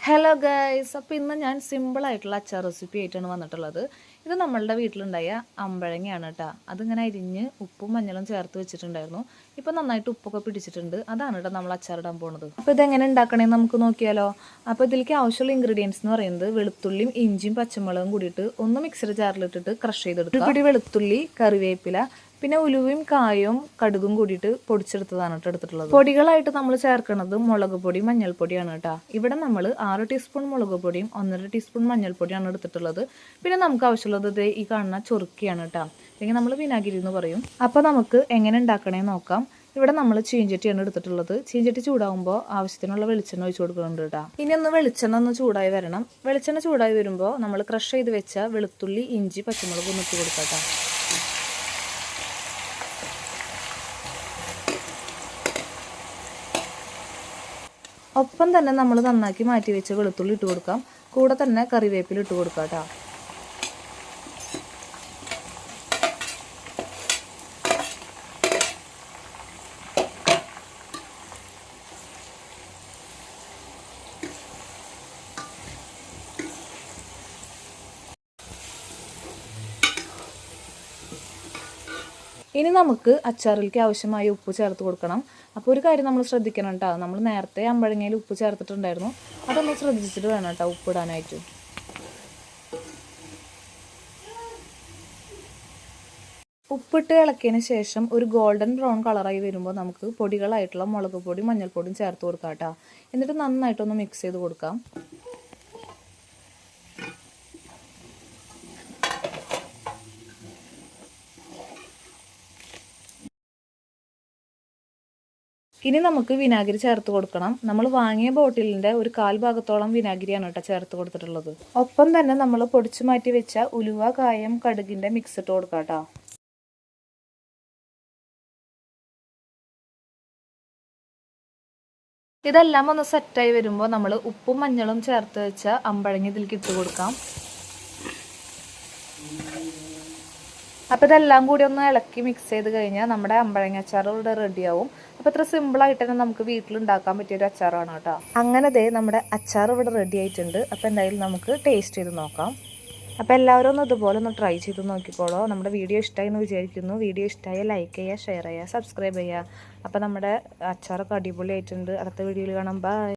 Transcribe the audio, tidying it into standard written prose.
Hello guys, അപ്പോൾ ഇന്ന് ഞാൻ സിമ്പിളായിട്ടുള്ള അച്ചാർ റെസിപ്പി ആയിട്ടാണ് വന്നിട്ടുള്ളത്. ഇത് നമ്മളുടെ വീട്ടിലുണ്ടായ അമ്പഴങ്ങയാണ് കേട്ടോ. അതിങ്ങനെ അരിഞ്ഞ് ഉപ്പും മഞ്ഞളും ചേർത്ത് വെച്ചിട്ടുണ്ടായിരുന്നു. ഇപ്പോൾ നന്നായിട്ട് ഉപ്പൊക്കെ പിടിച്ചിട്ടുണ്ട്. അതാണ് കേട്ടോ നമ്മൾ അച്ചാറിടാൻ പോകുന്നത്. അപ്പോൾ ഇതെങ്ങനെ ഉണ്ടാക്കണമെന്ന് നമുക്ക് നോക്കിയാലോ. അപ്പോൾ ഇതിലേക്ക് ആവശ്യമുള്ള ഇൻഗ്രീഡിയൻസ് എന്ന് പറയുന്നത് വെളുത്തുള്ളിയും ഇഞ്ചിയും പച്ചമുളകും കൂടിയിട്ട് ഒന്ന് മിക്സർ ജാറിലിട്ടിട്ട് ക്രഷ് ചെയ്തെടുക്കുക. ഒരു പിടി വെളുത്തുള്ളി, കറിവേപ്പില, പിന്നെ ഉലുവയും കായവും കടുകും കൂടിയിട്ട് പൊടിച്ചെടുത്തതാണ് കേട്ടോ എടുത്തിട്ടുള്ളത്. പൊടികളായിട്ട് നമ്മൾ ചേർക്കുന്നത് മുളക് പൊടി, മഞ്ഞൾപ്പൊടിയാണ് കേട്ടോ. ഇവിടെ നമ്മൾ 6 ടീസ്പൂൺ മുളക് പൊടിയും 1.5 ടീസ്പൂൺ മഞ്ഞൾപ്പൊടിയാണ് എടുത്തിട്ടുള്ളത്. പിന്നെ നമുക്ക് ആവശ്യമുള്ളത് ഈ കാണുന്ന ചൊറുക്കിയാണ് കേട്ടോ, അല്ലെങ്കിൽ നമ്മൾ വിനാഗിരി എന്ന് പറയും. അപ്പോൾ നമുക്ക് എങ്ങനെ ഉണ്ടാക്കണേന്ന് നോക്കാം. ഇവിടെ നമ്മൾ ചീഞ്ചട്ടിയാണ് എടുത്തിട്ടുള്ളത്. ചീഞ്ചട്ടി ചൂടാകുമ്പോൾ ആവശ്യത്തിനുള്ള വെളിച്ചെണ്ണ ഒഴിച്ചു കൊടുക്കുന്നുണ്ട് കേട്ടോ. ഇനി വെളിച്ചെണ്ണ ഒന്ന് ചൂടായി വരണം. വെളിച്ചെണ്ണ ചൂടായി വരുമ്പോൾ നമ്മൾ ക്രഷ് ചെയ്ത് വെച്ച വെളുത്തുള്ളി, ഇഞ്ചി, പച്ചമുളക് ഒന്ന് ഇട്ട് കൊടുക്കാം കേട്ടോ. ഒപ്പം തന്നെ നമ്മൾ നന്നാക്കി മാറ്റി വെച്ച വെളുത്തുള്ളി ഇട്ട് കൊടുക്കാം. കൂടെ തന്നെ കറിവേപ്പില ഇട്ട് കൊടുക്കാം കേട്ടോ. ഇനി നമുക്ക് അച്ചാറിലേക്ക് ആവശ്യമായ ഉപ്പ് ചേർത്ത് കൊടുക്കണം. അപ്പോൾ ഒരു കാര്യം നമ്മൾ ശ്രദ്ധിക്കണം കേട്ടോ, നമ്മൾ നേരത്തെ അമ്പഴങ്ങയിൽ ഉപ്പ് ചേർത്തിട്ടുണ്ടായിരുന്നു. അതൊന്ന് ശ്രദ്ധിച്ചിട്ട് വേണം കേട്ടോ ഉപ്പിടാനായിട്ട്. ഉപ്പിട്ട് ഇളക്കിയതിന് ശേഷം ഒരു ഗോൾഡൻ ബ്രൗൺ കളറായി വരുമ്പോൾ നമുക്ക് പൊടികളായിട്ടുള്ള മുളക് പൊടി, മഞ്ഞൾപ്പൊടിയും ചേർത്ത് കൊടുക്കാം കേട്ടോ. എന്നിട്ട് നന്നായിട്ടൊന്ന് മിക്സ് ചെയ്ത് കൊടുക്കാം. ഇനി നമുക്ക് വിനാഗിരി ചേർത്ത് കൊടുക്കണം. നമ്മൾ വാങ്ങിയ ബോട്ടിലിൻ്റെ ഒരു 1/4 ഭാഗത്തോളം വിനാഗിരിയാണ് കേട്ടോ ചേർത്ത് കൊടുത്തിട്ടുള്ളത്. ഒപ്പം തന്നെ നമ്മൾ പൊടിച്ചു മാറ്റി വെച്ച ഉലുവ, കായം, കടുകിൻ്റെ മിക്സ് ഇട്ട് കൊടുക്കാം കേട്ടോ. ഇതെല്ലാം ഒന്ന് സെറ്റായി വരുമ്പോൾ നമ്മൾ ഉപ്പും മഞ്ഞളും ചേർത്ത് വെച്ച അമ്പഴങ്ങ ഇതിലേക്ക് ഇട്ട് കൊടുക്കാം. അപ്പോൾ ഇതെല്ലാം കൂടി ഒന്ന് ഇളക്കി മിക്സ് ചെയ്ത് കഴിഞ്ഞാൽ നമ്മുടെ അമ്പഴങ്ങ അച്ചാർ ഇവിടെ റെഡിയാവും. അപ്പോൾ ഇത്ര സിമ്പിളായിട്ട് തന്നെ നമുക്ക് വീട്ടിലുണ്ടാക്കാൻ പറ്റിയൊരു അച്ചാറാണ് കേട്ടോ. അങ്ങനെ നമ്മുടെ അച്ചാർ ഇവിടെ റെഡി ആയിട്ടുണ്ട്. അപ്പോൾ എന്തായാലും നമുക്ക് ടേസ്റ്റ് ചെയ്ത് നോക്കാം. അപ്പോൾ എല്ലാവരും ഒന്ന് ഇതുപോലെ ഒന്ന് ട്രൈ ചെയ്ത് നോക്കിക്കോളൂ. നമ്മുടെ വീഡിയോ ഇഷ്ടമായി എന്ന് വിചാരിക്കുന്നു. വീഡിയോ ഇഷ്ടമായി ലൈക്ക് ചെയ്യുക, ഷെയർ ചെയ്യുക, സബ്സ്ക്രൈബ് ചെയ്യുക. അപ്പോൾ നമ്മുടെ അച്ചാറൊക്കെ അടിപൊളിയായിട്ടുണ്ട്. അടുത്ത വീഡിയോയിൽ കാണാം. ബൈ.